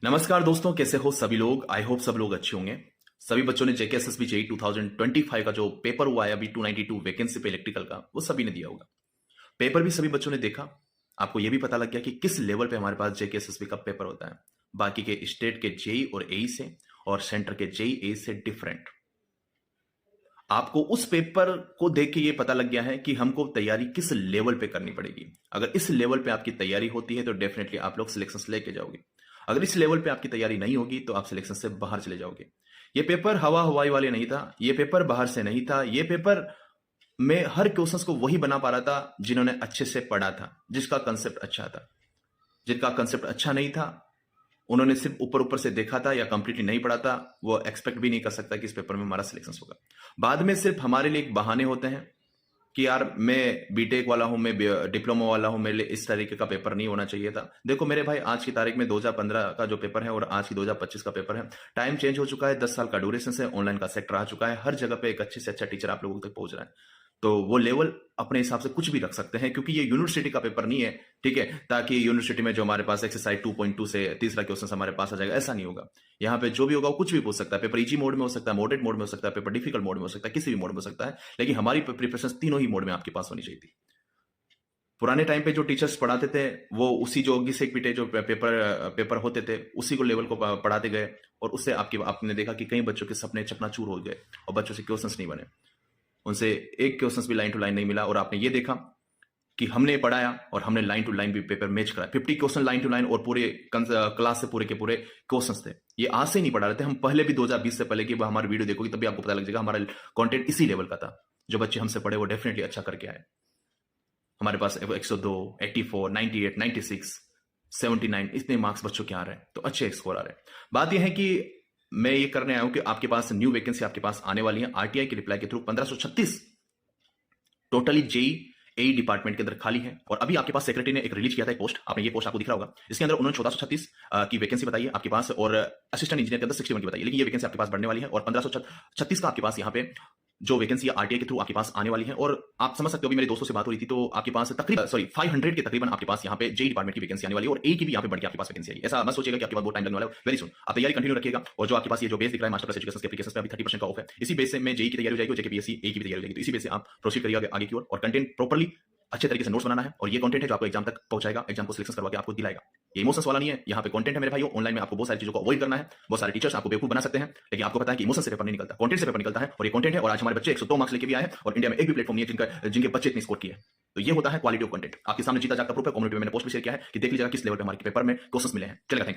नमस्कार दोस्तों, कैसे हो सभी लोग। आई होप सब लोग अच्छे होंगे। सभी बच्चों ने जेके एसएसबी जेई 2025 का जो पेपर हुआ है अभी 292 वैकेंसी पे इलेक्ट्रिकल का, वो सभी ने दिया होगा। पेपर भी सभी बच्चों ने देखा। आपको ये भी पता लग गया कि किस लेवल पे हमारे पास जेके एसएसबी का पेपर होता है, बाकी के स्टेट के जेई और एई से और सेंटर के जेई एई से डिफरेंट। आपको उस पेपर को देख के ये पता लग गया है कि हमको तैयारी किस लेवल पे करनी पड़ेगी। अगर इस लेवल पे आपकी तैयारी होती है तो डेफिनेटली आप लोग सिलेक्शन लेके जाओगे। अगर इस लेवल पे आपकी तैयारी नहीं होगी तो आप सिलेक्शन से बाहर चले जाओगे। ये पेपर हवा हवाई वाले नहीं था, ये पेपर बाहर से नहीं था, ये पेपर में हर क्वेश्चंस को वही बना पा रहा था जिन्होंने अच्छे से पढ़ा था, जिसका कंसेप्ट अच्छा था। जिनका कंसेप्ट अच्छा नहीं था, उन्होंने सिर्फ ऊपर ऊपर से देखा था या कंप्लीटली नहीं पढ़ा था, वो एक्सपेक्ट भी नहीं कर सकता कि इस पेपर में हमारा सिलेक्शन होगा। बाद में सिर्फ हमारे लिए एक बहाने होते हैं कि यार मैं बीटेक वाला हूं, मैं डिप्लोमा वाला हूं, मेरे लिए इस तरीके का पेपर नहीं होना चाहिए था। देखो मेरे भाई, आज की तारीख में 2015 का जो पेपर है और आज की 2025 का पेपर है, टाइम चेंज हो चुका है। 10 साल का ड्यूरेशन से ऑनलाइन का सेक्टर आ चुका है। हर जगह पे एक अच्छे से अच्छा टीचर आप लोगों तक पहुंच रहा है। तो वो लेवल अपने हिसाब से कुछ भी रख सकते हैं, क्योंकि ये यूनिवर्सिटी का पेपर नहीं है। ठीक है, ताकि यूनिवर्सिटी में जो हमारे पास एक्सरसाइज 2.2 से तीसरा क्वेश्चन हमारे पास आ जाएगा, ऐसा नहीं होगा। यहाँ पे जो भी होगा वो कुछ भी पूछ सकता है। पेपर इजी मोड में हो सकता है, मॉडरेट मोड में हो सकता है, पेपर डिफिकल्ट मोड में हो सकता है, किसी भी मोड में हो सकता है। लेकिन हमारी प्रिपरेशन तीनों ही मोड में आपके पास होनी चाहिए थी। पुराने टाइम पे जो टीचर्स पढ़ाते थे वो उसी जो अग्गी सेक पीटे जो पेपर होते थे उसी को लेवल को पढ़ाते गए, और उससे आपने देखा कि कई बच्चों के सपने चकनाचूर हो गए और बच्चों से क्वेश्चंस नहीं बने। उनसे एक क्वेश्चन भी लाइन टू लाइन नहीं मिला, और आपने ये देखा कि हमने पढ़ाया और हमने लाइन टू लाइन भी पेपर मैच कराया। 50 क्वेश्चन लाइन टू लाइन और पूरे क्लास से पूरे के पूरे क्वेश्चंस थे। ये आज से नहीं पढ़ा रहे थे हम, पहले भी 2020 से पहले की हमारी वीडियो देखोगे तभी आपको पता लग जाएगा हमारा कंटेंट इसी लेवल का था। जो बच्चे हमसे पढ़े वो डेफिनेटली अच्छा करके आए। हमारे पास 102, 84, 98, 96, 79 इतने मार्क्स बच्चों के आ रहे हैं, तो अच्छे स्कोर आ रहे हैं। बात यह है कि मैं ये करने आया हूं कि आपके पास न्यू वैकेंसी आपके पास आने वाली है आरटीआई के रिप्लाई के थ्रू। 1536 टोटली जेई एई डिपार्टमेंट के अंदर खाली है। और अभी आपके पास सेक्रेटरी ने एक रिलीज किया था एक पोस्ट, आपने ये पोस्ट आपको दिख रहा होगा। इसके अंदर उन्होंने 1436 की वैकेंसी बताई है आपके पास, और असिस्टेंट इंजीनियर के अंदर 61 की बताई है। लेकिन ये वैकेंसी आपके पास बढ़ने वाली है, और 1536 का आपके पास यहाँ पे जो वैकेंसी आरटीआई के थ्रू आपके पास आने वाली है। और आप समझ सकते हो, अभी मेरे दोस्तों से बात हो रही थी तो आपके पास तकरीबन 500 के तकरीबन आपके पास यहाँ पे जेई डिपार्टमेंट की वैकेंसी आने वाली है, और ए की भी यहाँ पे बढ़ के आपके पास वैकेंसी आई। ऐसा मत सोचिएगा कि आपके पास बहुत टाइम लगने वाला है, वेरी सुन। आप तैयारी कंटिन्यू रखिएगा, और जो आपके पास ये जो बेस दिख रहा है मास्टर प्लस एजुकेशन के एप्लीकेशन पे अभी 30% का ऑफ है। इसी बेस से मैं जेई की तैयारी हो जाएगी, जेके पीएससी ए की भी तैयारी हो जाएगी। तो इसी बेस से आप प्रोसीड करिएगा आगे की ओर, और कंटेंट प्रॉपर्ली अच्छे तरीके से नोट्स बनाना है, और ये कंटेंट है जो आपको एग्जाम तक पहुंचाएगा, एग्जाम को सिलेक्शन करवा के आपको दिलाएगा। ये इमोशंस वाला नहीं है, यहाँ पे कंटेंट है मेरे भाइयों। ऑनलाइन में आपको बहुत सारी चीजों को अवॉइड करना है। बहुत सारे टीचर्स आपको बेवकूफ बना सकते हैं, लेकिन आपको पता है कि इमोशन से पेपर नहीं निकलता, कंटेंट से पेपर निकलता है, और ये कंटेंट है। और आज हमारे बच्चे 102 मार्क्स लेके भी आए हैं, और इंडिया में एक भी प्लेटफॉर्म नहीं है जिनके बच्चे इतने स्कोर किए हैं। तो ये होता है क्वालिटी ऑफ कंटेंट। आपके सामने जीता जागता प्रूफ है, कम्युनिटी में मैंने पोस्ट भी शेयर किया है कि देख लीजिएगा किस लेवल पे हमारे पेपर में क्वेश्चंस मिले हैं। चलेगा, थैंक यू।